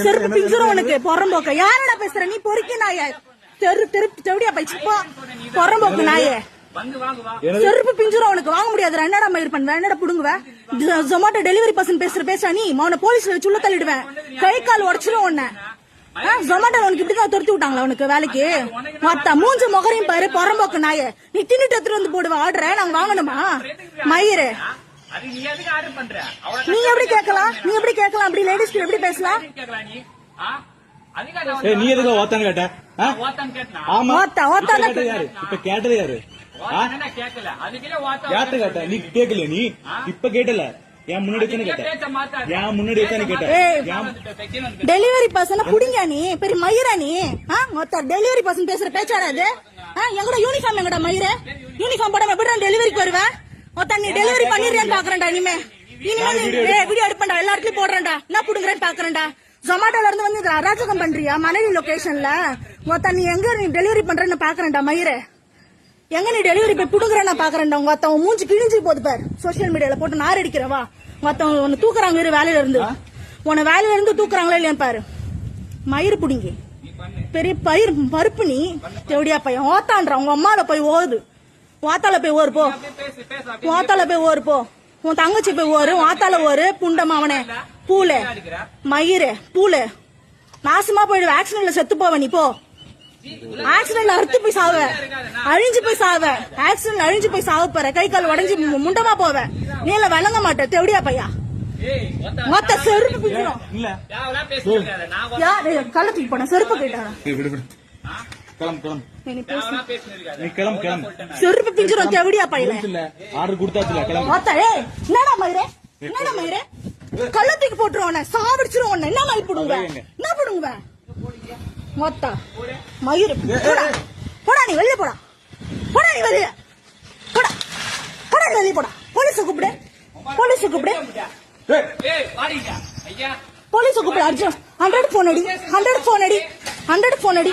செருப்பு பிஞ்சிரும் உனக்கு பொறம்போக்க யாரடா பேசுற நீ பொறுக்கி நாய தெருடியா பைச்சுப்போ பொறம்போக்கு நாயே செருப்பு பிஞ்சிரும் உனக்கு வாங்க முடியாது என்னடா மயிர் பண்ணுவேன் என்னடா புடுங்குவ ஜொமேட்டோ டெலிவரி பர்சன் பேசுற நீ அவனை போலீஸ்ல வச்சு உள்ள தள்ளிடுவேன் கை கால் உடச்சிடும் உன்ன ஜொமேட்டோ உனக்கு இப்படிதான் துரத்தி விட்டாங்களா உனக்கு வேலைக்கு மொத்த மூஞ்சு முகரையும் பாரு பொறம்போக்கு நாயே நீ தின்னுட்டு எடுத்துட்டு வந்து போடுவ ஆர்டர் நாங்க வாங்கணுமா மயிறு நீ எப்படி கேட்கலாம் அப்படி லேடிஸ்க்கு எப்படி பேசலாம் நீ எதுக்கு ஓத்தான்னு கேட்ட ஆமா இப்ப கேட்டது யாரு யார்கிட்ட கேட்ட நீ கேட்கல நீ இப்ப கேட்டல என் முன்னாடி கேட்ட டெலிவரி பர்சன் புடிங்க நீ பெரிய மயிரா நீ மொத்த டெலிவரி பர்சன் பேசுற பேச்சாடாது எங்கட யூனிஃபார்ம் எங்கட மயிர யூனிஃபார்ம் போடாம எப்படி டெலிவரிக்கு வருவேன் மொத்த நீ டெலிவரி பண்ணிடுறேன்னு பாக்குறேன்டா இனிமே வீடியோ எடுப்பேன்டா எல்லா இடத்துலயும் போடுறேன்டா என்ன புடுங்குறேன்னு பாக்குறேன்டா ஜொமேட்டோல இருந்து வந்து அராஜகம் பண்றியா மணலி லொகேஷன்ல மொத்த நீ எங்க நீ டெலிவரி பண்றேன்னு பாக்குறேன்டா மயிர எங்க நீ டெலிவரி போய் புடுங்குறேன்னு பாக்குறேன்டா உங்க அத்தவன் மூஞ்சி கிழிஞ்சு போது பாரு சோசியல் மீடியால போட்டு நார் அடிக்கிறவா மத்தவங்க உன்னை தூக்குறாங்க வேலையில இருந்து உன்னை வேலையில இருந்து தூக்குறாங்களா இல்லையா பாரு மயிறு புடிங்கி பெரிய பருப்பு நீ தேவடியா பையன் ஓத்தான்ற உங்க அம்மால போய் ஓது வாத்தால போய் ஓரு போ உன் தங்கச்சி போய் ஓரு வாத்தால ஓரு புண்டம் அவனே பூல மயிறு பூல நாசமா போயிடு ஆக்சிடென்ட்ல செத்து போவ நீ போ ஆக்சிடென்ட்ல அறுத்து போய் சாவ அழிஞ்சு போய் சாவ போற கை கால் உடஞ்சி முண்டமா போவ நீ எல்லாம் விளங்க மாட்ட தெவடியா பையா மொத்த செருப்பு பிஞ்சிடும் கள்ளத்துக்கு போன செருப்பு கேட்டாங்க செருப்பு பிஞ்சிரும் தெவடியா பையன் என்னடா மயிரே கள்ளத்துக்கு போட்டுருவோம் சாவடிச்சிரும் என்ன மயில் புடுங்குவேன் மொத்த மயிறு போடா நீ வெளியே போடா நீ வெளியே போடா போலீஸ கூப்பிடு அர்ஜுன் 100 போன் அடி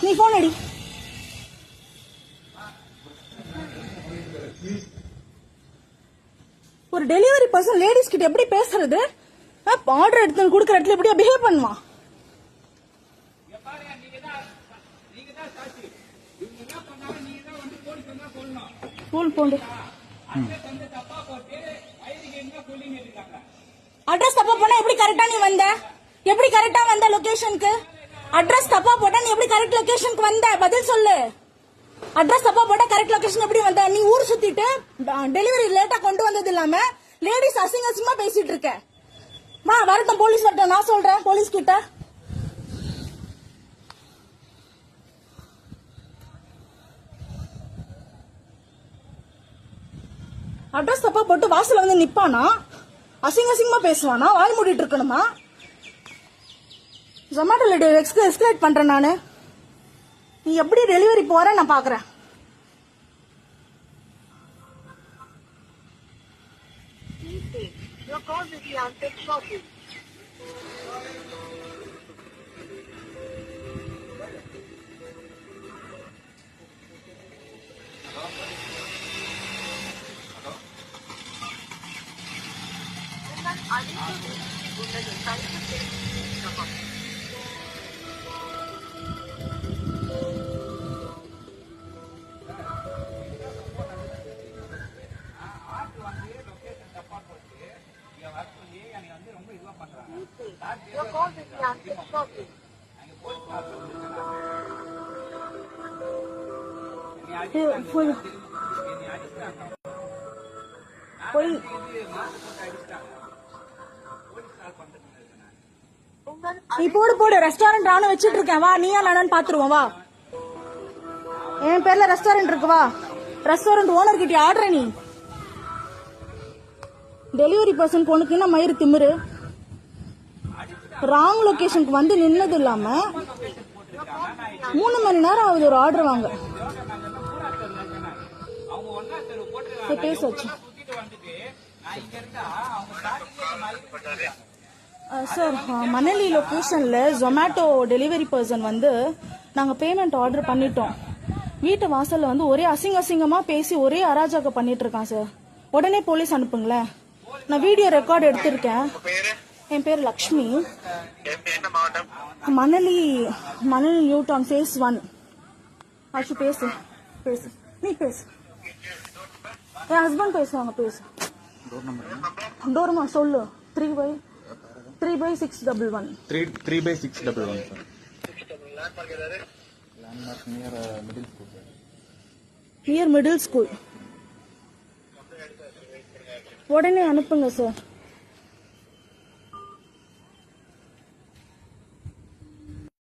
நீ போன் அடி ஒரு டெலிவரி பர்சன் லேடிஸ் கிட்ட எப்படி பேசுறது ஆர்டர் எடுத்து குடுக்கற இடத்துல எப்படியா பிஹேவ் பண்ணுவான் போண்டு அட்ரஸ் தப்பா போனா எப்படி கரெக்டா வந்த லொகேஷனுக்கு அட்ரஸ் தப்பா போட்டா நீ எப்படி கரெக்ட் லொகேஷனுக்கு வந்த பதில் சொல்லு அட்ரஸ் தப்பா போட்டா கரெக்ட் லொகேஷன் எப்படி வந்த நீ ஊர் சுத்திட்டு டெலிவரி லேட்டா கொண்டு வந்தது இல்லாம லேடிஸ் அசிங்கமா பேசிட்டு இருக்க வரட்டும் போலீஸ் வரட்டும் நான் சொல்றேன் போலீஸ் கிட்ட அட்ரஸ் தப்பா போட்டு வாசல்ல வந்து நிப்பானா அசிங்கமா பேசுவானா வாய் மூடிட்டு இருக்கணுமா ஜொமேட்டோல எஸ்கலேட் பண்றேன் நானு நீ எப்படி டெலிவரி போற நான் பாக்குறேன் Your call will be answered shortly. Your call will be answered shortly. நீ போடு ரெஸ்டாரண்ட் நானும் வச்சிட்டு இருக்கேன் வா நீயா நானு பாத்துருவோம் வா என் பேர்ல ரெஸ்டாரண்ட் இருக்கு வா ரெஸ்டாரண்ட் ஓனர் கிட்ட ஆர்டர் நீ டெலிவரி பர்சன் பொண்ணுக்கு என்ன மயிறு திமிரு ராங் லொகேஷனுக்கு வந்து நின்னது இல்லாம 3 மணி நேரம் ஆகுது ஒரு ஆர்டர் வாங்க பேசாச்சு சார் மணலி லொகேஷன்ல ஜொமேட்டோ டெலிவரி பர்சன் வந்து நாங்க பேமெண்ட் ஆர்டர் பண்ணிட்டோம் வீட்டு வாசல்ல வந்து ஒரே அசிங்கமா பேசி ஒரே அராஜகம் பண்ணிட்டு இருக்கான் சார் உடனே போலீஸ் அனுப்புங்களேன் நான் வீடியோ ரெக்கார்ட் எடுத்திருக்கேன். என் பேர் லக்ஷ்மி. என்ன மாவட்டம்? மணலி யூடான் ஃபேஸ் 1. ஆச்சு பேசு பேசு நீ பேசு. என் ஹஸ்பண்ட் பேசுவாங்க பேசு. டோர் நம்பர் சொல்லு. 3/611. 3/611 sir. Landmark near middle school. உடனே அனுப்புங்க சார்.